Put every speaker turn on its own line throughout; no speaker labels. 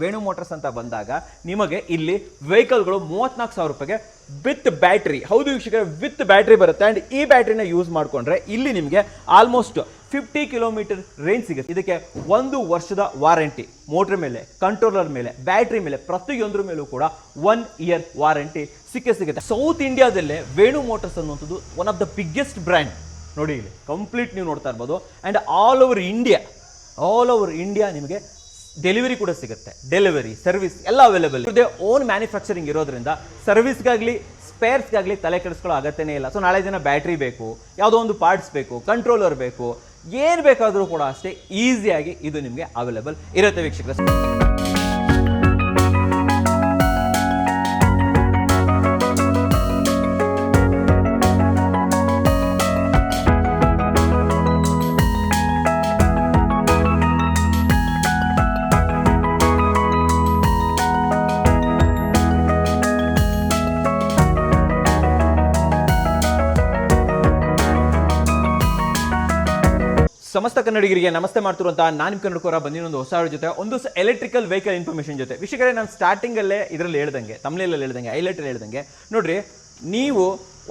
Venu motors ಅಂತ ಬಂದಾಗ ನಿಮಗೆ ಇಲ್ಲಿ ವೆಹಿಕಲ್ಗಳು 34,000 ರೂಪಾಯಿಗೆ ವಿತ್ ಬ್ಯಾಟ್ರಿ, ಹೌದು ವೀಕ್ಷಕರೇ, ವಿತ್ ಬ್ಯಾಟ್ರಿ ಬರುತ್ತೆ. ಆ್ಯಂಡ್ ಈ ಬ್ಯಾಟ್ರಿನ ಯೂಸ್ ಮಾಡಿಕೊಂಡ್ರೆ ಇಲ್ಲಿ ನಿಮಗೆ ಆಲ್ಮೋಸ್ಟ್ 50 ಕಿಲೋಮೀಟರ್ ರೇಂಜ್ ಸಿಗುತ್ತೆ. ಇದಕ್ಕೆ 1 ವರ್ಷದ ವಾರಂಟಿ, ಮೋಟರ್ ಮೇಲೆ, ಕಂಟ್ರೋಲರ್ ಮೇಲೆ, ಬ್ಯಾಟ್ರಿ ಮೇಲೆ, ಪ್ರತಿಯೊಂದ್ರ ಮೇಲೂ ಕೂಡ 1 ಇಯರ್ ವಾರಂಟಿ ಸಿಗುತ್ತೆ. ಸೌತ್ ಇಂಡಿಯಾದಲ್ಲೇ ವೇಣು ಮೋಟರ್ಸ್ ಅನ್ನುವಂಥದ್ದು one of the biggest brand. ನೋಡಿ ಇಲ್ಲಿ ಕಂಪ್ಲೀಟ್ ನೀವು ನೋಡ್ತಾ ಇರ್ಬೋದು. ಆ್ಯಂಡ್ ಆಲ್ ಓವರ್ ಇಂಡಿಯಾ ನಿಮಗೆ ಡೆಲಿವರಿ ಕೂಡ ಸಿಗುತ್ತೆ. ಡೆಲಿವರಿ ಸರ್ವಿಸ್ ಎಲ್ಲ ಅವೈಲೇಬಲ್ ಇದೆ. ಓನ್ ಮ್ಯಾನುಫ್ಯಾಕ್ಚರಿಂಗ್ ಇರೋದ್ರಿಂದ ಸರ್ವಿಸ್ಗಾಗಲಿ ಸ್ಪೇರ್ಸ್ಗಾಗಲಿ ತಲೆ ಕೆಡಿಸ್ಕೊಳ್ಳೋ ಅಗತ್ಯನೇ ಇಲ್ಲ. ಸೊ ನಾಳೆ ದಿನ ಬ್ಯಾಟ್ರಿ ಬೇಕು, ಯಾವುದೋ ಒಂದು ಪಾರ್ಟ್ಸ್ ಬೇಕು, ಕಂಟ್ರೋಲರ್ ಬೇಕು, ಏನು ಬೇಕಾದರೂ ಕೂಡ ಅಷ್ಟೇ ಈಸಿಯಾಗಿ ಇದು ನಿಮಗೆ ಅವೈಲೇಬಲ್ ಇರುತ್ತೆ ವೀಕ್ಷಕರೇ. ಸಮಸ್ತ ಕನ್ನಡಿಗರಿಗೆ ನಮಸ್ತೆ ಮಾಡ್ತಿರುವಂತಹ ನಾನು ನಿಮ್ಮ ಕನ್ನಡಕೋರ ಬಂದಿನೊಂದು ಹೊಸ ಜೊತೆ ಒಂದು ಎಲೆಕ್ಟ್ರಿಕಲ್ ವೆಹಿಕಲ್ ಇನ್ಫಾರ್ಮೇಷನ್ ಜೊತೆ. ವೀಕ್ಷಕರೇ, ನಾನು ಸ್ಟಾರ್ಟಿಂಗಲ್ಲೇ ಇದರಲ್ಲಿ ಹೇಳ್ದಂಗೆ, ತಮ್ನೇಲಲ್ಲಿ ಹೇಳ್ದಂಗೆ, ಹೈಲೈಟಲ್ಲಿ ಹೇಳ್ದಂಗೆ, ನೋಡ್ರಿ, ನೀವು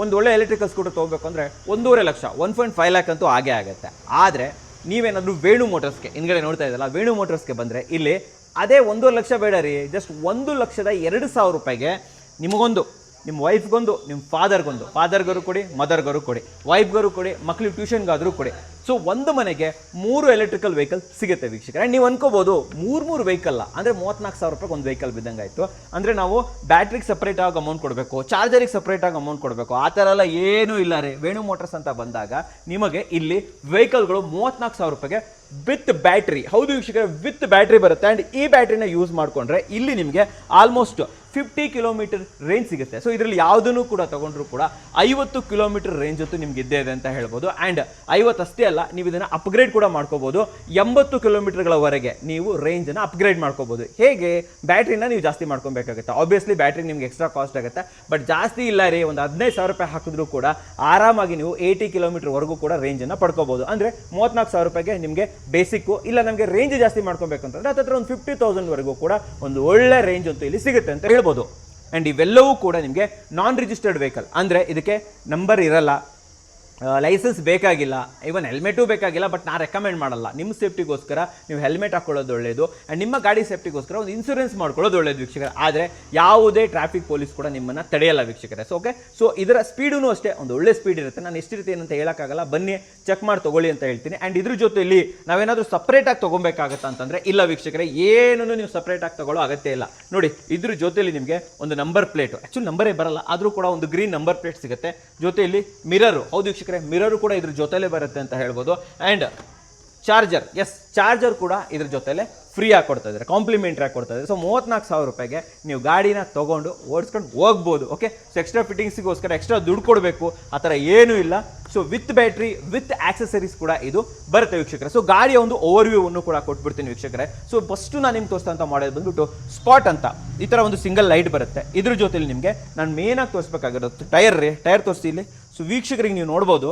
ಒಂದು ಒಳ್ಳೆ ಎಲೆಕ್ಟ್ರಿಕಲ್ ಸ್ಕೂಟರ್ ತೊಗೋಬೇಕು ಅಂದರೆ 1.5 ಲಕ್ಷ 1.5 ಲ್ಯಾಕ್ ಅಂತೂ ಆಗೇ ಆಗುತ್ತೆ. ಆದರೆ ನೀವೇನಾದರೂ ವೇಣು ಮೋಟರ್ಸ್ಗೆ ಹಿಂದ್ಗಡೆ ನೋಡ್ತಾ ಇದ್ದಲ್ಲ, ವೇಣು ಮೋಟರ್ಸ್ಗೆ ಬಂದರೆ ಇಲ್ಲಿ ಅದೇ 1.5 ಲಕ್ಷ ಬೇಡ ರೀ, ಜಸ್ಟ್ 1,02,000 ರೂಪಾಯಿಗೆ ನಿಮಗೊಂದು, ನಿಮ್ಮ ವೈಫ್ಗೊಂದು, ನಿಮ್ಮ ಫಾದರ್ಗರು ಕೊಡಿ, ಮದರ್ಗರು ಕೊಡಿ, ವೈಫ್ಗರು ಕೊಡಿ, ಮಕ್ಳಿಗೆ ಟ್ಯೂಷನ್ಗಾದರೂ ಕೊಡಿ. ಸೊ ಒಂದು ಮನೆಗೆ 3 ಎಲೆಕ್ಟ್ರಿಕಲ್ ವೆಹಿಕಲ್ ಸಿಗುತ್ತೆ ವೀಕ್ಷಕರೇ. ನೀವು ಅನ್ಕೋಬೋದು 3 ವೆಹಿಕಲ್ ಅಂದರೆ 34,000 ರೂಪಾಯಿಗೆ ಒಂದು ವೆಹಿಕಲ್ ಬಿದ್ದಂಗೆ ಆಯಿತು. ಅಂದರೆ ನಾವು ಬ್ಯಾಟ್ರಿಗೆ ಸಪ್ರೇಟಾಗಿ ಅಮೌಂಟ್ ಕೊಡಬೇಕು, ಚಾರ್ಜರಿಗೆ ಸಪ್ರೇಟಾಗಿ ಅಮೌಂಟ್ ಕೊಡಬೇಕು, ಆ ಥರ ಎಲ್ಲ ಏನೂ ಇಲ್ಲ ರೀ. ವೇಣು ಮೋಟರ್ಸ್ ಅಂತ ಬಂದಾಗ ನಿಮಗೆ ಇಲ್ಲಿ ವೆಹಿಕಲ್ಗಳು 34,000 ರೂಪಾಯಿಗೆ ವಿತ್ ಬ್ಯಾಟ್ರಿ, ಹೌದು ವೀಕ್ಷಕರೇ, ವಿತ್ ಬ್ಯಾಟ್ರಿ ಬರುತ್ತೆ. ಆ್ಯಂಡ್ ಈ ಬ್ಯಾಟ್ರಿನ ಯೂಸ್ ಮಾಡಿಕೊಂಡ್ರೆ ಇಲ್ಲಿ ನಿಮಗೆ ಆಲ್ಮೋಸ್ಟ್ 50 ಕಿಲೋಮೀಟರ್ ರೇಂಜ್ ಸಿಗುತ್ತೆ. ಸೊ ಇದರಲ್ಲಿ ಯಾವುದನ್ನು ಕೂಡ ತಗೊಂಡ್ರು ಕೂಡ 50 ಕಿಲೋಮೀಟರ್ ರೇಂಜ್ ಅಂತೂ ನಿಮ್ಗೆ ಇದ್ದೇ ಇದೆ ಅಂತ ಹೇಳ್ಬೋದು. ಆ್ಯಂಡ್ 50 ಅಷ್ಟೇ ಅಲ್ಲ, ನೀವು ಇದನ್ನು ಅಪ್ಗ್ರೇಡ್ ಕೂಡ ಮಾಡ್ಕೋಬೋದು. 80 ಕಿಲೋಮೀಟರ್ಗಳವರೆಗೆ ನೀವು ರೇಂಜನ್ನು ಅಪ್ಗ್ರೇಡ್ ಮಾಡ್ಕೋಬೋದು. ಹೇಗೆ? ಬ್ಯಾಟ್ರಿನ ನೀವು ಜಾಸ್ತಿ ಮಾಡ್ಕೊಬೇಕಾಗುತ್ತೆ. ಆಬ್ವಿಯಸ್ಲಿ ಬ್ಯಾಟ್ರಿ ನಿಮ್ಗೆ ಎಕ್ಸ್ಟ್ರಾ ಕಾಸ್ಟ್ ಆಗುತ್ತೆ, ಬಟ್ ಜಾಸ್ತಿ ಇಲ್ಲ ರೀ, ಒಂದು 15,000 ರೂಪಾಯಿ ಹಾಕಿದ್ರು ಕೂಡ ಆರಾಮಾಗಿ ನೀವು 80 ಕಿಲೋಮೀಟರ್ವರೆಗೂ ಕೂಡ ರೇಂಜನ್ನು ಪಡ್ಕೋಬೋದು. ಅಂದರೆ 34,000 ರೂಪಾಯಿಗೆ ನಿಮಗೆ ಬೇಸಿಕ್ಕು, ಇಲ್ಲ ನಮಗೆ ರೇಂಜ್ ಜಾಸ್ತಿ ಮಾಡ್ಕೊಬೇಕಂತಂದ್ರೆ ಹತ್ತಿರ ಒಂದು 50,000ವರೆಗೂ ಕೂಡ ಒಂದು ಒಳ್ಳೆ ರೇಂಜ್ ಅಂತೂ ಇಲ್ಲಿ ಸಿಗುತ್ತೆ ಅಂತ ಹೇಳ್ಬೋದು. ಆ್ಯಂಡ್ ಇವೆಲ್ಲವೂ ಕೂಡ ನಿಮಗೆ ನಾನ್ ರಿಜಿಸ್ಟರ್ಡ್ ವೆಹಿಕಲ್, ಅಂದರೆ ಇದಕ್ಕೆ ನಂಬರ್ ಇರಲ್ಲ, ಲೈಸೆನ್ಸ್ ಬೇಕಾಗಿಲ್ಲ, ಇವನ್ ಹೆಲ್ಮೆಟು ಬೇಕಾಗಿಲ್ಲ. ಬಟ್ ನಾನು ರೆಕಮೆಂಡ್ ಮಾಡಲ್ಲ. ನಿಮ್ಮ ಸೇಫ್ಟಿಗೋಸ್ಕರ ನೀವು ಹೆಲ್ಮೆಟ್ ಹಾಕೊಳ್ಳೋದು ಒಳ್ಳೆಯದು, ಆ್ಯಂಡ್ ನಿಮ್ಮ ಗಾಡಿ ಸೇಫ್ಟಿಗೋಸ್ಕರ ಒಂದು ಇನ್ಶೂರೆನ್ಸ್ ಮಾಡ್ಕೊಳ್ಳೋದು ಒಳ್ಳೆಯದು ವೀಕ್ಷಕರೇ. ಆದರೆ ಯಾವುದೇ ಟ್ರಾಫಿಕ್ ಪೊಲೀಸ್ ಕೂಡ ನಿಮ್ಮನ್ನು ತಡೆಯಲ್ಲ ವೀಕ್ಷಕರೇ. ಸೊ ಓಕೆ, ಸೊ ಇದರ ಸ್ಪೀಡೂ ಅಷ್ಟೇ ಒಂದು ಒಳ್ಳೆ ಸ್ಪೀಡ್ ಇರುತ್ತೆ. ನಾನು ಎಷ್ಟಿರುತ್ತೆ ಏನಂತ ಹೇಳೋಕ್ಕಾಗಲ್ಲ, ಬನ್ನಿ ಚೆಕ್ ಮಾಡಿ ತೊಗೊಳ್ಳಿ ಅಂತ ಹೇಳ್ತೀನಿ. ಆ್ಯಂಡ್ ಇದ್ರ ಜೊತೆಯಲ್ಲಿ ನಾವೇನಾದರೂ ಸಪ್ರೇಟಾಗಿ ತೊಗೊಬೇಕಾಗತ್ತಾ ಅಂತಂದರೆ ಇಲ್ಲ ವೀಕ್ಷಕರೇ, ಏನೂ ನೀವು ಸಪ್ರೇಟಾಗಿ ತೊಗೊಳ್ಳೋ ಅಗತ್ಯ ಇಲ್ಲ. ನೋಡಿ, ಇದ್ರ ಜೊತೆಯಲ್ಲಿ ನಿಮಗೆ ಒಂದು ನಂಬರ್ ಪ್ಲೇಟು, ಆ್ಯಕ್ಚುಲಿ ನಂಬರೇ ಬರಲ್ಲ, ಆದರೂ ಕೂಡ ಒಂದು ಗ್ರೀನ್ ನಂಬರ್ ಪ್ಲೇಟ್ ಸಿಗುತ್ತೆ. ಜೊತೆಯಲ್ಲಿ ಮಿರರು, ಹೌದು ವೀಕ್ಷಕರೇ, ಮಿರರು ಕೂಡ ಇದ್ರ ಜೊತೆಲೇ ಬರುತ್ತೆ ಅಂತ ಹೇಳ್ಬೋದು. ಆ್ಯಂಡ್ ಚಾರ್ಜರ್, ಚಾರ್ಜರ್ ಕೂಡ ಇದ್ರ ಜೊತೆಲೆ ಫ್ರೀ ಆಗಿ ಕೊಡ್ತಾ ಇದ್ದಾರೆ, ಕಾಂಪ್ಲಿಮೆಂಟ್ರಿ ಆಗಿ ಕೊಡ್ತಾ ಇದ್ದಾರೆ. ಸೊ 34,000 ರೂಪಾಯಿಗೆ ನೀವು ಗಾಡಿನ ತೊಗೊಂಡು ಓಡಿಸ್ಕೊಂಡು ಹೋಗ್ಬೋದು. ಓಕೆ, ಸೊ ಎಕ್ಸ್ಟ್ರಾ ಫಿಟ್ಟಿಂಗ್ಸಿಗೋಸ್ಕರ ಎಕ್ಸ್ಟ್ರಾ ದುಡ್ಡು ಕೊಡಬೇಕು ಆ ಥರ ಏನೂ ಇಲ್ಲ. So with battery with accessories ಕೂಡ ಇದು ಬರುತ್ತೆ ವೀಕ್ಷಕರೇ. ಸೊ ಗಾಡಿಯ ಒಂದು ಓವರ್ವ್ಯೂವನ್ನು ಕೂಡ ಕೊಟ್ಬಿಡ್ತೀನಿ ವೀಕ್ಷಕರೇ. ಸೊ ಫಸ್ಟು ನಾನು ನಿಮ್ಗೆ ತೋರಿಸ್ತಂಥ ಮಾಡೆಲ್ ಬಂದ್ಬಿಟ್ಟು ಸ್ಪಾಟ್ ಅಂತ, ಈ ಥರ ಒಂದು ಸಿಂಗಲ್ ಲೈಟ್ ಬರುತ್ತೆ. ಇದ್ರ ಜೊತೆಲಿ ನಿಮಗೆ ನಾನು ಮೇನಾಗಿ ತೋರಿಸ್ಬೇಕಾಗಿರುತ್ತೆ ಟೈರ್ ತೋರಿಸಿ ಇಲ್ಲಿ. ಸೊ ವೀಕ್ಷಕರಿಗೆ ನೀವು ನೋಡ್ಬೋದು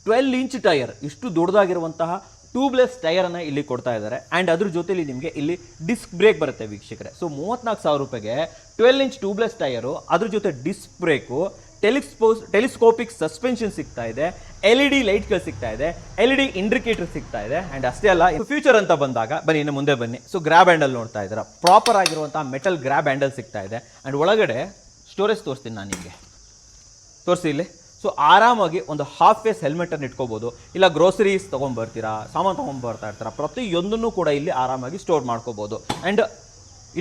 12 ಇಂಚ್ ಟೈರ್, ಇಷ್ಟು ದೊಡ್ಡದಾಗಿರುವಂತಹ ಟ್ಯೂಬ್ಲೆಸ್ ಟೈರನ್ನು ಇಲ್ಲಿ ಕೊಡ್ತಾ ಇದ್ದಾರೆ. ಆ್ಯಂಡ್ ಅದ್ರ ಜೊತೆಲಿ ನಿಮಗೆ ಇಲ್ಲಿ ಡಿಸ್ಕ್ ಬ್ರೇಕ್ ಬರುತ್ತೆ ವೀಕ್ಷಕರೇ. ಸೊ 34,000 ರೂಪಾಯಿಗೆ 12 ಇಂಚ್ ಟ್ಯೂಬ್ಲೆಸ್ ಟೈರು, ಅದ್ರ ಜೊತೆ ಡಿಸ್ಕ್ ಬ್ರೇಕು, ಟೆಲಿಸ್ಕೋಪಿಕ್ ಸಸ್ಪೆನ್ಷನ್ ಸಿಗ್ತಾ ಇದೆ, LED ಲೈಟ್ಗಳು ಸಿಗ್ತಾ ಇದೆ, LED ಇಂಡಿಕೇಟರ್ ಸಿಗ್ತಾ ಇದೆ. ಆ್ಯಂಡ್ ಅಷ್ಟೇ ಅಲ್ಲ, ಫ್ಯೂಚರ್ ಅಂತ ಬಂದಾಗ ಬನ್ನಿ, ಇನ್ನು ಮುಂದೆ ಬನ್ನಿ. ಸೊ ಗ್ರ್ಯಾಬ್ ಹ್ಯಾಂಡಲ್ ನೋಡ್ತಾ ಇದ್ದೀರಾ, ಪ್ರಾಪರ್ ಆಗಿರುವಂತಹ ಮೆಟಲ್ ಗ್ರ್ಯಾಬ್ ಹ್ಯಾಂಡಲ್ ಸಿಗ್ತಾ ಇದೆ. ಆ್ಯಂಡ್ ಒಳಗಡೆ ಸ್ಟೋರೇಜ್ ತೋರಿಸ್ತೀನಿ ನಾನು ನಿಮಗೆ, ತೋರಿಸಿ ಇಲ್ಲಿ. ಸೊ ಆರಾಮಾಗಿ ಒಂದು ಹಾಫ್ ಫೇಸ್ ಹೆಲ್ಮೆಟನ್ನು ಇಟ್ಕೋಬೋದು, ಇಲ್ಲ ಗ್ರೋಸರೀಸ್ ತೊಗೊಂಬರ್ತೀರಾ, ಸಾಮಾನು ತೊಗೊಂಬರ್ತಾ ಇರ್ತೀರಾ, ಪ್ರತಿಯೊಂದನ್ನು ಕೂಡ ಇಲ್ಲಿ ಆರಾಮಾಗಿ ಸ್ಟೋರ್ ಮಾಡ್ಕೋಬೋದು. ಆ್ಯಂಡ್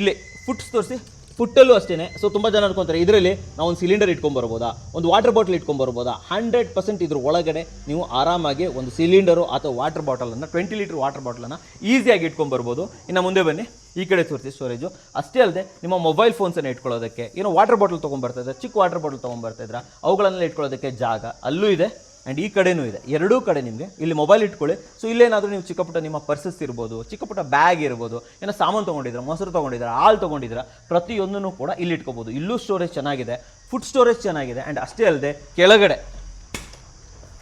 ಇಲ್ಲಿ ಫುಟ್ಸ್ ತೋರಿಸಿ, ಫುಟ್ಟಲ್ಲೂ ಅಷ್ಟೇ. ಸೊ ತುಂಬ ಜನ ಅನ್ಕೊಂತಾರೆ ಇದರಲ್ಲಿ ನಾವು ಒಂದು ಸಿಲಿಂಡರ್ ಇಟ್ಕೊಂಬರ್ಬೋದಾ, ಒಂದು ವಾಟರ್ ಬಾಟಲ್ ಇಟ್ಕೊಂಬರ್ಬೋದಾ. 100% ಇದ್ರ ಒಳಗಡೆ ನೀವು ಆರಾಮಾಗಿ ಒಂದು ಸಿಲಿಂಡರು ಅಥವಾ ವಾಟರ್ ಬಾಟಲನ್ನು 20 ಲೀಟರ್ ವಾಟರ್ ಬಾಟಲನ್ನು ಈಸಿಯಾಗಿ ಇಟ್ಕೊಂಬರ್ಬೋದು. ಇನ್ನು ಮುಂದೆ ಬನ್ನಿ, ಈ ಕಡೆ ತೋರಿಸಿ ಸ್ಟೋರೇಜು. ಅಷ್ಟೇ ಅಲ್ಲದೆ ನಿಮ್ಮ ಮೊಬೈಲ್ ಫೋನ್ಸನ್ನು ಇಟ್ಕೊಳ್ಳೋದಕ್ಕೆ, ಏನೋ ವಾಟರ್ ಬಾಟಲ್ ತೊಗೊಂಬರ್ತಾ ಇದ್ರೆ, ಚಿಕ್ಕ ವಾಟರ್ ಬಾಟಲ್ ತೊಗೊಂಬರ್ತಾ ಇದ್ರೆ ಅವುಗಳನ್ನೆಲ್ಲ ಇಟ್ಕೊಳ್ಳೋದಕ್ಕೆ ಜಾಗ ಅಲ್ಲೂ ಇದೆ. ಆ್ಯಂಡ್ ಈ ಕಡೆನೂ ಇದೆ, ಎರಡೂ ಕಡೆ ನಿಮಗೆ ಇಲ್ಲಿ ಮೊಬೈಲ್ ಇಟ್ಕೊಳ್ಳಿ. ಸೊ ಇಲ್ಲೇನಾದರೂ ನೀವು ಚಿಕ್ಕ ಪುಟ್ಟ ನಿಮ್ಮ ಪರ್ಸಸ್ ಇರ್ಬೋದು, ಚಿಕ್ಕ ಪುಟ್ಟ ಬ್ಯಾಗ್ ಇರ್ಬೋದು, ಏನೋ ಸಾಮಾನು ತೊಗೊಂಡಿದ್ರೆ, ಮೊಸರು ತೊಗೊಂಡಿದ್ರೆ, ಹಾಲು ತೊಗೊಂಡಿದ್ರೆ, ಪ್ರತಿಯೊಂದನ್ನು ಕೂಡ ಇಲ್ಲಿ ಇಟ್ಕೋಬೋದು. ಇಲ್ಲೂ ಸ್ಟೋರೇಜ್ ಚೆನ್ನಾಗಿದೆ, ಫುಡ್ ಸ್ಟೋರೇಜ್ ಚೆನ್ನಾಗಿದೆ. ಆ್ಯಂಡ್ ಅಷ್ಟೇ ಅಲ್ಲದೆ ಕೆಳಗಡೆ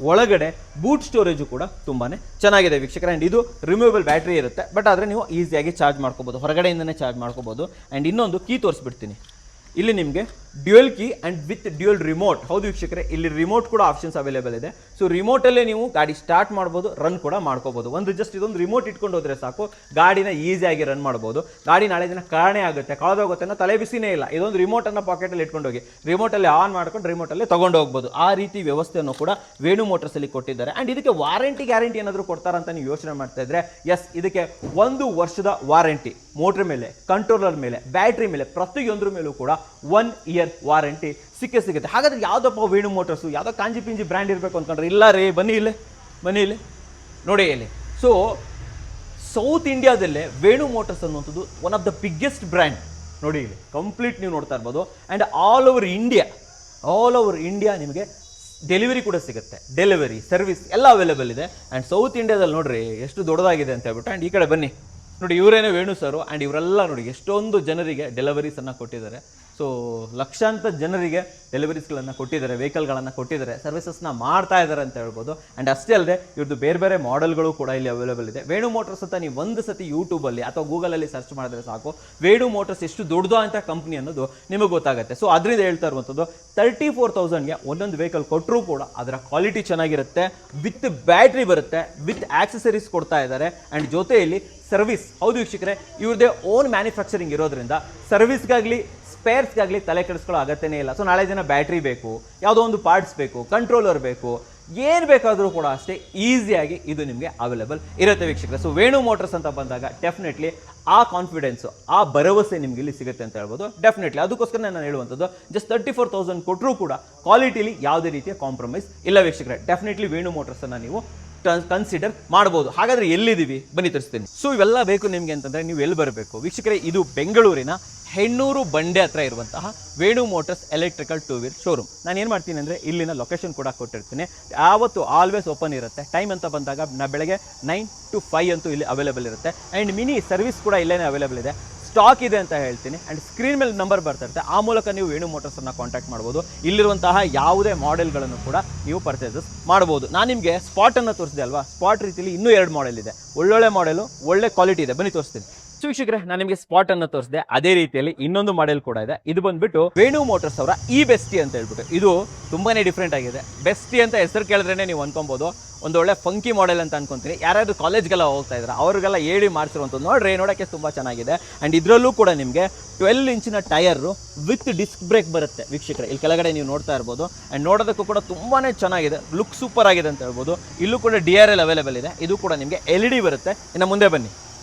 ಒಳಗಡೆ ಬೂಟ್ ಸ್ಟೋರೇಜು ಕೂಡ ತುಂಬಾ ಚೆನ್ನಾಗಿದೆ ವೀಕ್ಷಕರೇ. ಆ್ಯಂಡ್ ಇದು ರಿಮೂವಬಲ್ ಬ್ಯಾಟ್ರಿ ಇರುತ್ತೆ, ಬಟ್ ಆದರೆ ನೀವು ಈಸಿಯಾಗಿ ಚಾರ್ಜ್ ಮಾಡ್ಕೋಬೋದು, ಹೊರಗಡೆಯಿಂದನೇ ಚಾರ್ಜ್ ಮಾಡ್ಕೋಬೋದು. ಆ್ಯಂಡ್ ಇನ್ನೊಂದು ಕೀ ತೋರಿಸ್ಬಿಡ್ತೀನಿ. ಇಲ್ಲಿ ನಿಮಗೆ dual key and with dual remote. ಹೌದು ವೀಕ್ಷಕರೇ, ಇಲ್ಲಿ ರಿಮೋಟ್ ಕೂಡ ಆಪ್ಷನ್ಸ್ ಅವೈಲೇಬಲ್ ಇದೆ. ಸೊ ರಿಮೋಟಲ್ಲೇ ನೀವು ಗಾಡಿ ಸ್ಟಾರ್ಟ್ ಮಾಡ್ಬೋದು, ರನ್ ಕೂಡ ಮಾಡ್ಕೋಬೋದು. ಇದೊಂದು ರಿಮೋಟ್ ಇಟ್ಕೊಂಡು ಹೋದರೆ ಸಾಕು, ಗಾಡಿನ ಈಸಿಯಾಗಿ ರನ್ ಮಾಡ್ಬೋದು. ಗಾಡಿ ನಾಳೆ ದಿನ ಕಾರಣೆ ಆಗುತ್ತೆ, ಕಳೆದೋಗುತ್ತೆ ಅನ್ನೋ ತಲೆ ಬಿಸಿನೇ ಇಲ್ಲ. ಇದೊಂದು ರಿಮೋಟನ್ನು ಪಾಕೆಟಲ್ಲಿ ಇಟ್ಕೊಂಡು ಹೋಗಿ ರಿಮೋಟಲ್ಲಿ ಆನ್ ಮಾಡ್ಕೊಂಡು ರಿಮೋಟಲ್ಲೇ ತೊಗೊಂಡು ಹೋಗ್ಬೋದು. ಆ ರೀತಿ ವ್ಯವಸ್ಥೆಯನ್ನು ಕೂಡ ವೇಣು ಮೋಟರ್ಸಲ್ಲಿ ಕೊಟ್ಟಿದ್ದಾರೆ. ಆ್ಯಂಡ್ ಇದಕ್ಕೆ ಗ್ಯಾರಂಟಿ ಏನಾದರೂ ಕೊಡ್ತಾರಂತ ನೀವು ಯೋಚನೆ ಮಾಡ್ತಾ ಇದ್ರೆ, ಎಸ್, ಇದಕ್ಕೆ 1 ವರ್ಷದ ವಾರಂಟಿ ಮೋಟ್ರ್ ಮೇಲೆ, ಕಂಟ್ರೋಲರ್ ಮೇಲೆ, ಬ್ಯಾಟ್ರಿ ಮೇಲೆ, ಪ್ರತಿಯೊಂದ್ರ ಮೇಲೂ ಕೂಡ 1 ಇಯರ್ ವಾರಂಟಿ ಸಿಗುತ್ತೆ. ಹಾಗಾದ್ರೆ ಯಾವುದಪ್ಪ ವೇಣು ಮೋಟರ್ಸು, ಯಾವುದೋ ಕಾಂಜಿ ಪಿಂಜಿ ಬ್ರ್ಯಾಂಡ್ ಇರಬೇಕು ಅಂದ್ಕೊಂಡ್ರೆ, ಇಲ್ಲ ರೀ, ಬನ್ನಿ ಇಲ್ಲಿ ನೋಡಿ ಇಲ್ಲಿ. ಸೊ ಸೌತ್ ಇಂಡಿಯಾದಲ್ಲೇ ವೇಣು ಮೋಟರ್ಸ್ ಅನ್ನುವಂಥದ್ದು one of the biggest brand. ನೋಡಿ ಇಲ್ಲಿ ಕಂಪ್ಲೀಟ್ ನೀವು ನೋಡ್ತಾ ಇರ್ಬೋದು. ಆ್ಯಂಡ್ ಆಲ್ ಓವರ್ ಇಂಡಿಯಾ ನಿಮಗೆ ಡೆಲಿವರಿ ಕೂಡ ಸಿಗುತ್ತೆ. ಡೆಲಿವರಿ ಸರ್ವಿಸ್ ಎಲ್ಲ ಅವೈಲೇಬಲ್ ಇದೆ. ಆ್ಯಂಡ್ ಸೌತ್ ಇಂಡಿಯಾದಲ್ಲಿ ನೋಡ್ರಿ ಎಷ್ಟು ದೊಡ್ಡದಾಗಿದೆ ಅಂತ ಹೇಳ್ಬಿಟ್ಟು. ಆ್ಯಂಡ್ ಈ ಕಡೆ ಬನ್ನಿ ನೋಡಿ, ಇವರೇನೇ ವೇಣು ಸರು. ಆ್ಯಂಡ್ ಇವರೆಲ್ಲ ನೋಡಿ ಎಷ್ಟೊಂದು ಜನರಿಗೆ ಡೆಲಿವರೀಸನ್ನು ಕೊಟ್ಟಿದ್ದಾರೆ. ಸೊ ಲಕ್ಷಾಂತರ ಜನರಿಗೆ ಡೆಲಿವರೀಸ್ಗಳನ್ನು ಕೊಟ್ಟಿದ್ದಾರೆ, ವೆಹಿಕಲ್ಗಳನ್ನು ಕೊಟ್ಟಿದ್ದಾರೆ, ಸರ್ವಿಸಸ್ನ ಮಾಡ್ತಾ ಇದ್ದಾರೆ ಅಂತ ಹೇಳ್ಬೋದು. ಆ್ಯಂಡ್ ಅಷ್ಟೇ ಅಲ್ಲದೆ ಇವ್ರದ್ದು ಬೇರೆ ಮಾಡೆಲ್ಗಳು ಕೂಡ ಇಲ್ಲಿ ಅವೈಲೇಬಲ್ ಇದೆ. ವೇಣು ಮೋಟರ್ಸ್ ಅಂತ ನೀವು ಒಂದು ಸತಿ ಯೂಟ್ಯೂಬಲ್ಲಿ ಅಥವಾ ಗೂಗಲಲ್ಲಿ ಸರ್ಚ್ ಮಾಡಿದ್ರೆ ಸಾಕು, ವೇಣು ಮೋಟರ್ಸ್ ಎಷ್ಟು ದೊಡ್ಡದು ಅಂತ ಕಂಪ್ನಿ ಅನ್ನೋದು ನಿಮಗೆ ಗೊತ್ತಾಗುತ್ತೆ. ಸೊ ಅದರಿಂದ ಹೇಳ್ತಾ ಇರುವಂಥದ್ದು 34,000ಗೆ ಒಂದೊಂದು ವೆಹಿಕಲ್ ಕೊಟ್ಟರೂ ಕೂಡ ಅದರ ಕ್ವಾಲಿಟಿ ಚೆನ್ನಾಗಿರುತ್ತೆ, ವಿತ್ ಬ್ಯಾಟ್ರಿ ಬರುತ್ತೆ, ವಿತ್ ಆಕ್ಸೆಸರೀಸ್ ಕೊಡ್ತಾ ಇದ್ದಾರೆ. ಆ್ಯಂಡ್ ಜೊತೆಯಲ್ಲಿ ಸರ್ವಿಸ್. ಹೌದು ವೀಕ್ಷಕರೇ, ಇವ್ರದ್ದೇ ಓನ್ ಮ್ಯಾನುಫ್ಯಾಕ್ಚರಿಂಗ್ ಇರೋದ್ರಿಂದ ಸರ್ವಿಸ್ಗಾಗಲಿ ಸ್ಪೇರ್ಸ್ಗಾಗಲಿ ತಲೆ ಕೆಡಿಸ್ಕೊಳ್ಳೋ ಅಗತ್ಯನೇ ಇಲ್ಲ. ಸೊ ನಾಳೆ ದಿನ ಬ್ಯಾಟ್ರಿ ಬೇಕು, ಯಾವುದೋ ಒಂದು ಪಾರ್ಟ್ಸ್ ಬೇಕು, ಕಂಟ್ರೋಲರ್ ಬೇಕು, ಏನು ಬೇಕಾದರೂ ಕೂಡ ಅಷ್ಟೇ ಈಸಿಯಾಗಿ ಇದು ನಿಮಗೆ ಅವೈಲೇಬಲ್ ಇರುತ್ತೆ ವೀಕ್ಷಕರೇ. ಸೊ ವೇಣು ಮೋಟರ್ಸ್ ಅಂತ ಬಂದಾಗ ಡೆಫಿನೆಟ್ಲಿ ಆ ಕಾನ್ಫಿಡೆನ್ಸು, ಆ ಭರವಸೆ ನಿಮ್ಗೆ ಇಲ್ಲಿ ಸಿಗುತ್ತೆ ಅಂತ ಹೇಳ್ಬೋದು. ಡೆಫಿನೆಟ್ಲಿ ಅದಕ್ಕೋಸ್ಕರ ನಾನು ಹೇಳುವಂಥದ್ದು, ಜಸ್ಟ್ 34,000 ಕೊಟ್ಟರೂ ಕೂಡ ಕ್ವಾಲಿಟಿಲಿ ಯಾವುದೇ ರೀತಿಯ ಕಾಂಪ್ರಮೈಸ್ ಇಲ್ಲ ವೀಕ್ಷಕರೇ. ಡೆಫಿನೆಟ್ಲಿ ವೇಣು ಮೋಟರ್ಸನ್ನು ನೀವು ಕನ್ಸಿಡರ್ ಮಾಡ್ಬೋದು. ಹಾಗಾದ್ರೆ ಎಲ್ಲಿದ್ದೀವಿ ಬನ್ನಿ ತೋರಿಸ್ತೀನಿ. ಸೊ ಇವೆಲ್ಲ ಬೇಕು ನಿಮಗೆ ಅಂತಂದ್ರೆ ನೀವು ಎಲ್ಲಿ ಬರಬೇಕು ವೀಕ್ಷಕರೇ? ಇದು ಬೆಂಗಳೂರಿನ ಹೆಣ್ಣೂರು ಬಂಡೆ ಹತ್ರ ಇರುವಂತಹ Venu motors electrical 2 wheeler showroom. ನಾನು ಏನು ಮಾಡ್ತೀನಿ ಅಂದರೆ ಇಲ್ಲಿನ ಲೊಕೇಶನ್ ಕೂಡ ಕೊಟ್ಟಿರ್ತೀನಿ. ಯಾವತ್ತು ಆಲ್ವೇಸ್ ಓಪನ್ ಇರುತ್ತೆ. ಟೈಮ್ ಅಂತ ಬಂದಾಗ ಬೆಳಗ್ಗೆ 9 to 5 ಅಂತೂ ಇಲ್ಲಿ ಅವೈಲೇಬಲ್ ಇರುತ್ತೆ. ಆ್ಯಂಡ್ ಮಿನಿ ಸರ್ವಿಸ್ ಕೂಡ ಇಲ್ಲೇ ಅವೈಲೇಬಲ್ ಇದೆ. ಸ್ಟಾಕ್ ಇದೆ ಅಂತ ಹೇಳ್ತೀನಿ. ಆ್ಯಂಡ್ ಸ್ಕ್ರೀನ್ ಮೇಲೆ ನಂಬರ್ ಬರ್ತಾ ಇರುತ್ತೆ, ಆ ಮೂಲಕ ನೀವು ವೇಣು ಮೋಟರ್ಸನ್ನು ಕಾಂಟ್ಯಾಕ್ಟ್ ಮಾಡ್ಬೋದು. ಇಲ್ಲಿರುವಂತಹ ಯಾವುದೇ ಮಾಡೆಲ್ಗಳನ್ನು ಕೂಡ ನೀವು ಪರ್ಚೇಸಸ್ ಮಾಡ್ಬೋದು. ನಾನು ನಿಮಗೆ ಸ್ಪಾಟನ್ನು ತೋರಿಸಿದೆ ಅಲ್ವಾ, ಸ್ಪಾಟ್ ರೀತಿಯಲ್ಲಿ ಇನ್ನೂ 2 ಮಾಡೆಲ್ ಇದೆ. ಒಳ್ಳೊಳ್ಳೆ ಮಾಡೆಲು, ಒಳ್ಳೆ ಕ್ವಾಲಿಟಿ ಇದೆ, ಬನ್ನಿ ತೋರಿಸ್ತೀನಿ. ವೀಕ್ಷಕರೇ, ನಾನು ನಿಮಗೆ ಸ್ಪಾಟ್ ಅನ್ನು ತೋರಿಸಿದೆ, ಅದೇ ರೀತಿಯಲ್ಲಿ ಇನ್ನೊಂದು ಮಾಡೆಲ್ ಕೂಡ ಇದೆ. ಇದು ಬಂದ್ಬಿಟ್ಟು ವೇಣು ಮೋಟರ್ಸ್ ಅವರ ಈ ಬೆಸ್ಟಿ ಅಂತ ಹೇಳ್ಬಿಟ್ಟು. ಇದು ತುಂಬಾನೇ ಡಿಫ್ರೆಂಟ್ ಆಗಿದೆ. ಬೆಸ್ಟಿ ಅಂತ ಹೆಸರು ಕೇಳಿದ್ರೇನೆ ನೀವು ಅನ್ಕೊಬೋದು ಒಂದು ಒಳ್ಳೆ ಫಂಕಿ ಮಾಡೆಲ್ ಅಂತ ಅನ್ಕೊಂತೀನಿ. ಯಾರಾದ್ರೂ ಕಾಲೇಜ್ಗೆಲ್ಲ ಹೋಗ್ತಾ ಇದ್ದಾರೆ ಅವ್ರಿಗೆಲ್ಲ ಹೇಳಿ ಮಾಡಿಸಿರುವಂಥದ್ದು ನೋಡ್ರಿ, ನೋಡೋಕ್ಕೆ ತುಂಬ ಚೆನ್ನಾಗಿದೆ. ಆ್ಯಂಡ್ ಇದರಲ್ಲೂ ಕೂಡ ನಿಮಗೆ 12 ಇಂಚಿನ ಟೈರು ವಿತ್ ಡಿಸ್ಕ್ ಬ್ರೇಕ್ ಬರುತ್ತೆ ವೀಕ್ಷಕರೇ. ಇಲ್ಲಿ ಕೆಳಗಡೆ ನೀವು ನೋಡ್ತಾ ಇರ್ಬೋದು. ಆ್ಯಂಡ್ ನೋಡೋದಕ್ಕೂ ಕೂಡ ತುಂಬಾ ಚೆನ್ನಾಗಿದೆ, ಲುಕ್ ಸೂಪರ್ ಆಗಿದೆ ಅಂತ ಹೇಳ್ಬೋದು. ಇಲ್ಲೂ ಕೂಡ DRL ಅವೈಲೇಬಲ್ ಇದೆ. ಇದು ಕೂಡ ನಿಮಗೆ LED ಬರುತ್ತೆ. ಇನ್ನು ಮುಂದೆ ಬನ್ನಿ,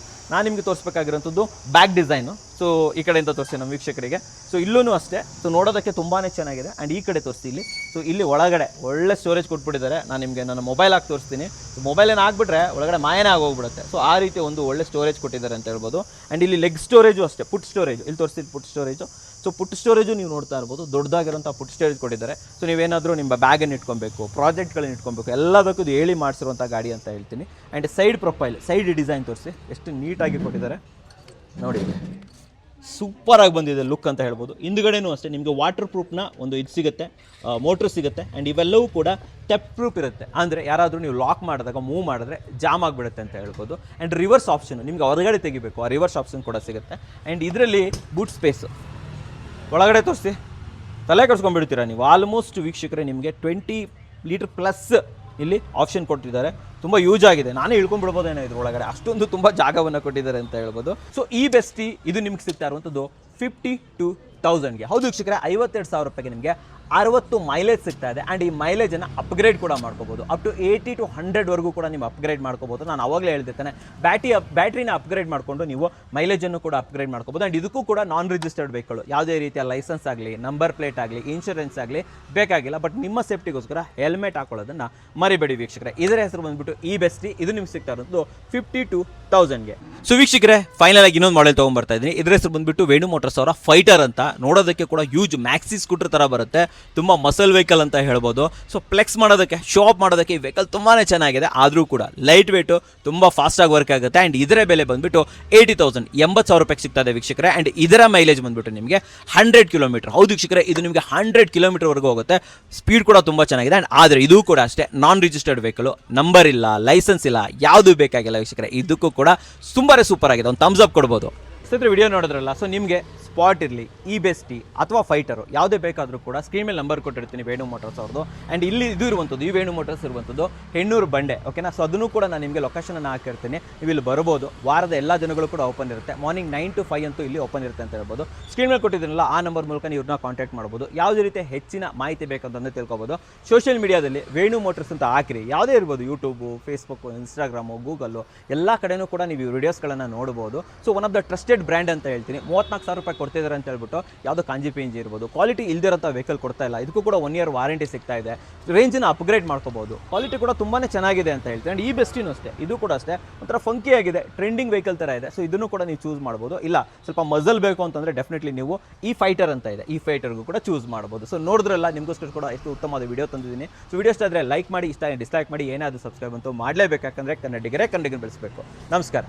ನಾನು ನಿಮಗೆ ತೋರಿಸ್ಬೇಕಾಗಿರೋಂಥದ್ದು ಬ್ಯಾಕ್ ಡಿಸೈನು. ಸೊ ಈ ಕಡೆಯಿಂದ ತೋರಿಸಿ ನಮ್ಮ ವೀಕ್ಷಕರಿಗೆ. ಸೊ ಇಲ್ಲೂ ಅಷ್ಟೇ, ಸೊ ನೋಡೋದಕ್ಕೆ ತುಂಬಾ ಚೆನ್ನಾಗಿದೆ. ಆ್ಯಂಡ್ ಈ ಕಡೆ ತೋರಿಸಿ ಇಲ್ಲಿ. ಸೊ ಇಲ್ಲಿ ಒಳಗಡೆ ಒಳ್ಳೆ ಸ್ಟೋರೇಜ್ ಕೊಟ್ಬಿಟ್ಟಿದ್ದಾರೆ. ನಾನು ನಿಮಗೆ ನನ್ನ ಮೊಬೈಲ್ ಹಾಕಿ ತೋರಿಸ್ತೀನಿ. ಮೊಬೈಲ್ ಏನು ಆಗಿಬಿಟ್ರೆ ಒಳಗಡೆ ಮಾಯನೇ ಆಗೋಗ್ಬಿಡುತ್ತೆ. ಸೊ ಆ ರೀತಿ ಒಂದು ಒಳ್ಳೆ ಸ್ಟೋರೇಜ್ ಕೊಟ್ಟಿದ್ದಾರೆ ಅಂತ ಹೇಳ್ಬೋದು. ಆ್ಯಂಡ್ ಇಲ್ಲಿ ಲೆಗ್ ಸ್ಟೋರೇಜು ಅಷ್ಟೇ, ಪುಟ್ ಸ್ಟೋರೇಜು ಇಲ್ಲಿ ತೋರಿಸ್ತೀನಿ, ಪುಟ್ ಸ್ಟೋರೇಜು. ಸೊ ಪುಟ್ ಸ್ಟೋರೇಜು ನೀವು ನೋಡ್ತಾ ಇರ್ಬೋದು, ದೊಡ್ಡದಾಗಿರೋಂಥ ಪುಟ್ ಸ್ಟೋರೇಜ್ ಕೊಟ್ಟಿದ್ದಾರೆ. ಸೊ ನೀವೇನಾದರೂ ನಿಮ್ಮ ಬ್ಯಾಗನ್ನು ಇಟ್ಕೊಬೇಕು, ಪ್ರಾಜೆಕ್ಟ್ಗಳನ್ನ ಇಟ್ಕೊಬೇಕು, ಎಲ್ಲದಕ್ಕೂ ಇದು ಹೇಳಿ ಮಾಡಿಸಿರುವಂಥ ಗಾಡಿ ಅಂತ ಹೇಳ್ತೀನಿ. And side profile, side design ತೋರಿಸಿ ಎಷ್ಟು ನೀಟಾಗಿ ಕೊಟ್ಟಿದ್ದಾರೆ ನೋಡಿ, ಸೂಪರಾಗಿ ಬಂದಿದೆ ಲುಕ್ ಅಂತ ಹೇಳ್ಬೋದು. ಹಿಂದುಗಡೆನೂ ಅಷ್ಟೇ ನಿಮಗೆ ವಾಟರ್ ಪ್ರೂಫ್ನ ಒಂದು ಇದು ಸಿಗುತ್ತೆ, ಮೋಟ್ರ್ ಸಿಗುತ್ತೆ. ಆ್ಯಂಡ್ ಇವೆಲ್ಲವೂ ಕೂಡ ಟೆಪ್ ಪ್ರೂಫ್ ಇರುತ್ತೆ. ಅಂದರೆ ಯಾರಾದರೂ ನೀವು ಲಾಕ್ ಮಾಡಿದಾಗ ಮೂವ್ ಮಾಡಿದ್ರೆ ಜಾಮ್ ಆಗಿಬಿಡುತ್ತೆ ಅಂತ ಹೇಳ್ಬೋದು. ಆ್ಯಂಡ್ ರಿವರ್ಸ್ ಆಪ್ಷನ್ ನಿಮಗೆ ಹೊರಗಡೆ ತೆಗಿಬೇಕು, ಆ ರಿವರ್ಸ್ ಆಪ್ಷನ್ ಕೂಡ ಸಿಗುತ್ತೆ. ಆ್ಯಂಡ್ ಇದರಲ್ಲಿ ಬೂಟ್ ಸ್ಪೇಸು ಒಳಗಡೆ ತೋರಿಸಿ ತಲೆ ಕೆಡಿಸ್ಕೊಂಡ್ಬಿಡ್ತೀರಾ ನೀವು. ಆಲ್ಮೋಸ್ಟ್ ವೀಕ್ಷಕರೇ ನಿಮಗೆ 20 ಲೀಟರ್ ಪ್ಲಸ್ ಇಲ್ಲಿ ಆಪ್ಷನ್ ಕೊಟ್ಟಿದ್ದಾರೆ. ತುಂಬ ಯೂಸ್ ಆಗಿದೆ, ನಾನೇ ಇಳ್ಕೊಂಡ್ಬಿಡ್ಬೋದೇನೋ ಇದ್ರ ಒಳಗಡೆ, ಅಷ್ಟೊಂದು ತುಂಬ ಜಾಗವನ್ನು ಕೊಟ್ಟಿದ್ದಾರೆ ಅಂತ ಹೇಳ್ಬೋದು. ಸೊ ಈ ಬೆಸ್ಟಿ ಇದು ನಿಮ್ಗೆ ಸಿಗ್ತಾ ಇರುವಂಥದ್ದು 52,000ಗೆ. ಹೌದು ವೀಕ್ಷಕರೇ, 52,000 ರೂಪಾಯಿಗೆ ನಿಮಗೆ 60 ಮೈಲೇಜ್ ಸಿಗ್ತಾ ಇದೆ. ಆ್ಯಂಡ್ ಈ ಮೈಲೇಜನ್ನು ಅಪ್ಗ್ರೇಡ್ ಕೂಡ ಮಾಡ್ಕೋಬೋದು. ಅಪ್ ಟು 80 to 100ವರೆಗೂ ಕೂಡ ನೀವು ಅಪ್ಗ್ರೇಡ್ ಮಾಡ್ಕೋಬೋದು. ನಾನು ಅವಾಗಲೇ ಹೇಳ್ತಿದ್ದೇನೆ, ಬ್ಯಾಟ್ರಿನ ಅಪ್ಗ್ರೇಡ್ ಮಾಡಿಕೊಂಡು ನೀವು ಮೈಲೇಜನ್ನು ಕೂಡ ಅಪ್ಗ್ರೇಡ್ ಮಾಡ್ಕೋಬೋದು. ಆ್ಯಂಡ್ ಇದಕ್ಕೂ ಕೂಡ ನಾನ್ ರಿಜಿಸ್ಟರ್ಡ್ ವೆಹಿಕಲ್, ಯಾವುದೇ ರೀತಿಯ ಲೈಸೆನ್ಸ್ ಆಗಲಿ, ನಂಬರ್ ಪ್ಲೇಟ್ ಆಗಲಿ, ಇನ್ಶೂರೆನ್ಸ್ ಆಗಲಿ ಬೇಕಾಗಿಲ್ಲ. ಬಟ್ ನಿಮ್ಮ ಸೇಫ್ಟಿಗೋಸ್ಕರ ಹೆಲ್ಮೆಟ್ ಹಾಕೊಳ್ಳೋದನ್ನು ಮರಿಬೇಡಿ ವೀಕ್ಷಕರೇ. ಇದರ ಹೆಸರು ಬಂದುಬಿಟ್ಟು ಈ ಬೆಸ್ಟಿ. ಇದು ನಿಮ್ಗೆ ಸಿಗ್ತಾ ಇರೋದು 52,000ಗೆ. ಸೊ ವೀಕ್ಷಕರೇ, ಫೈನಲ್ ಆಗಿ ಇನ್ನೊಂದು ಮಾಡೆಲ್ ತೊಗೊಂಡ್ಬರ್ತಾ ಇದ್ದೀನಿ. ಇದರ ಹೆಸರು ಬಂದುಬಿಟ್ಟು ವೇಣು ಮೋಟರ್ಸ್ ಅವರ ಫೈಟರ್ ಅಂತ. ನೋಡೋದಕ್ಕೆ ಕೂಡ ಹ್ಯೂಜ್ ಮ್ಯಾಕ್ಸಿ ಸ್ಕೂಟರ್ ಥರ ಬರುತ್ತೆ. ತುಂಬ ಮಸಲ್ ವೆಹಿಕಲ್ ಅಂತ ಹೇಳ್ಬೋದು. ಸೊ ಫ್ಲೆಕ್ಸ್ ಮಾಡೋದಕ್ಕೆ, ಶೋ ಆಫ್ ಮಾಡೋದಕ್ಕೆ ಈ ವೆಹಿಕಲ್ ತುಂಬಾ ಚೆನ್ನಾಗಿದೆ. ಆದರೂ ಕೂಡ ಲೈಟ್ ವೇಟು, ತುಂಬ ಫಾಸ್ಟಾಗಿ ವರ್ಕ್ ಆಗುತ್ತೆ. ಆ್ಯಂಡ್ ಇದರ ಬೆಲೆ ಬಂದುಬಿಟ್ಟು 80,000 80,000 ರೂಪಾಯಿಗೆ ಸಿಗ್ತದೆ ವೀಕ್ಷಕರೇ. ಆ್ಯಂಡ್ ಇದರ ಮೈಲೇಜ್ ಬಂದುಬಿಟ್ಟು ನಿಮಗೆ 100 ಕಿಲೋಮೀಟರ್. ಹೌದು ವೀಕ್ಷಕರೇ, ಇದು ನಿಮಗೆ 100 ಕಿಲೋಮೀಟರ್ವರೆಗೂ ಹೋಗುತ್ತೆ. ಸ್ಪೀಡ್ ಕೂಡ ತುಂಬ ಚೆನ್ನಾಗಿದೆ. ಆ್ಯಂಡ್ ಆದರೆ ಇದು ಕೂಡ ಅಷ್ಟೇ ನಾನ್ ರಿಜಿಸ್ಟರ್ಡ್ ವೆಹಿಕಲ್, ನಂಬರ್ ಇಲ್ಲ, ಲೈಸೆನ್ಸ್ ಇಲ್ಲ, ಯಾವುದೂ ಬೇಕಾಗಿಲ್ಲ ವೀಕ್ಷಕರೇ. ಇದಕ್ಕೂ ಕೂಡ ತುಂಬಾ ಸೂಪರ್ ಆಗಿದೆ, ಒಂದು ಥಮ್ಸ್ ಅಪ್ ಕೊಡ್ಬೋದು. ಸ್ನೇಹಿತರೆ ವಿಡಿಯೋ ನೋಡಿದ್ರಲ್ಲ, ಸೊ ನಿಮಗೆ ಸ್ಪಾಟ್ ಇರಲಿ, ಈ ಬೆಸ್ಟಿ ಅಥವಾ ಫೈಟರು ಯಾವುದೇ ಬೇಕಾದರೂ ಕೂಡ ಸ್ಕ್ರೀನ್ ಮೇಲೆ ನಂಬರ್ ಕೊಟ್ಟಿರ್ತೀನಿ ವೇಣು ಮೋಟರ್ಸ್ ಅವ್ರದ್ದು. ಆ್ಯಂಡ್ ಇಲ್ಲಿ ಇದು ಇರುವಂಥದ್ದು, ಈ ವೇಣು ಮೋಟರ್ಸ್ ಇರುವಂಥದ್ದು ಹೆಣ್ಣೂರು ಬಂಡೆ, ಓಕೆನಾ. ಸೊ ಅದನ್ನು ಕೂಡ ನಾನು ನಿಮಗೆ ಲೊಕೇಶನನ್ನು ಹಾಕಿರ್ತೀನಿ, ನೀವು ಇಲ್ಲಿ ಬರ್ಬೋದು. ವಾರದ ಎಲ್ಲ ದಿನಗಳು ಕೂಡ ಓಪನ್ ಇರುತ್ತೆ. ಮಾರ್ನಿಂಗ್ 9 to 5 ಅಂತೂ ಇಲ್ಲಿ ಓಪನ್ ಇರುತ್ತೆ ಅಂತ ಹೇಳ್ಬೋದು. ಸ್ಕ್ರೀನ್ ಮೇಲೆ ಕೊಟ್ಟಿದ್ದೀನಲ್ಲ, ಆ ನಂಬರ್ ಮೂಲಕ ನೀವು ಇವ್ರನ್ನ ಕಾಂಟ್ಯಾಕ್ಟ್ ಮಾಡ್ಬೋದು. ಯಾವುದೇ ರೀತಿ ಹೆಚ್ಚಿನ ಮಾಹಿತಿ ಬೇಕಂತಂದ್ರೆ ತಿಳ್ಕೊಬೋದು. ಸೋಷಿಯಲ್ ಮೀಡಿಯಾದಲ್ಲಿ ವೇಣು ಮೋಟರ್ಸ್ ಅಂತ ಹಾಕಿರಿ, ಯಾವುದೇ ಇರ್ಬೋದು, ಯೂಟ್ಯೂಬು, ಫೇಸ್ಬುಕ್ಕು, ಇನ್ಸ್ಟಾಗ್ರಾಮು, ಗೂಗಲ್ಲು ಎಲ್ಲ ಕಡೆಯೂ ಕೂಡ ನೀವು ವಿಡಿಯೋಸ್ಗಳನ್ನು ನೋಡ್ಬೋದು. So one of the trusted brand ಅಂತ ಹೇಳ್ತೀನಿ. 34,000 ರೂಪಾಯಿ ಕೊಡ್ತಿದ್ದಾರೆ ಅಂತ ಹೇಳ್ಬಿಟ್ಟು ಯಾವುದೋ ಕಾಂಜಿ ಪಿಂಜಿ ಇರ್ಬೋದು, ಕ್ವಾಲಿಟಿ ಇಲ್ದಿರೋಂಥ ವೆಹಿಕಲ್ ಕೊಡ್ತಾ ಇಲ್ಲ. ಇದಕ್ಕೂ ಕೂಡ 1 year ವಾರಂಟಿ ಸಿಗ್ತಾ ಇದೆ. ರೇಂಜನ್ನು ಅಪ್ಗ್ರೇಡ್ ಮಾಡ್ಕೋಬಹುದು. ಕ್ವಾಲಿಟಿ ಕೂಡ ತುಂಬಾ ಚೆನ್ನಾಗಿದೆ ಅಂತ ಹೇಳ್ತೀನಿ. ಆ್ಯಂಡ್ ಈ ಬೆಸ್ಟಿನೂ ಅಷ್ಟೇ, ಇದು ಕೂಡ ಅಷ್ಟೇ ಒಂಥರ ಫಂಕಿ ಆಗಿದೆ, ಟ್ರೆಂಡಿಂಗ್ ವೆಹಿಕಲ್ ಥರ ಇದೆ. ಸೊ ಇದನ್ನು ಕೂಡ ನೀವು ಚೂಸ್ ಮಾಡ್ಬೋದು. ಇಲ್ಲ ಸ್ವಲ್ಪ ಮಜಲ್ ಬೇಕು ಅಂತಂದರೆ ಡೆಫಿನೆಟ್ಲಿ ನೀವು ಈ ಫೈಟರ್ ಅಂತ ಇದೆ, ಈ ಫೈಟರ್ಗೂ ಕೂಡ ಚೂಸ್ ಮಾಡ್ಬೋದು. ಸೊ ನೋಡಿದ್ರಲ್ಲ, ನಿಮಗೋಸ್ಕರ ಕೂಡ ಎಷ್ಟು ಉತ್ತಮವಾದ ವಿಡಿಯೋ ತಂದಿದ್ದೀನಿ. ಸೊ ವಿಡಿಯೋ ಇಷ್ಟ ಆದರೆ ಲೈಕ್ ಮಾಡಿ, ಇಷ್ಟ ಡಿಸ್ಲೈಕ್ ಮಾಡಿ, ಏನಾದರೂ ಸಬ್ಸ್ಕ್ರೈಬ್ ಅಂತೂ ಮಾಡಲೇಬೇಕು. ಯಾಕಂದರೆ ಕನ್ನಡಿಗರೇ ಕನ್ನಡಿಗರನ್ನು ಬೆಳೆಸಬೇಕು. ನಮಸ್ಕಾರ.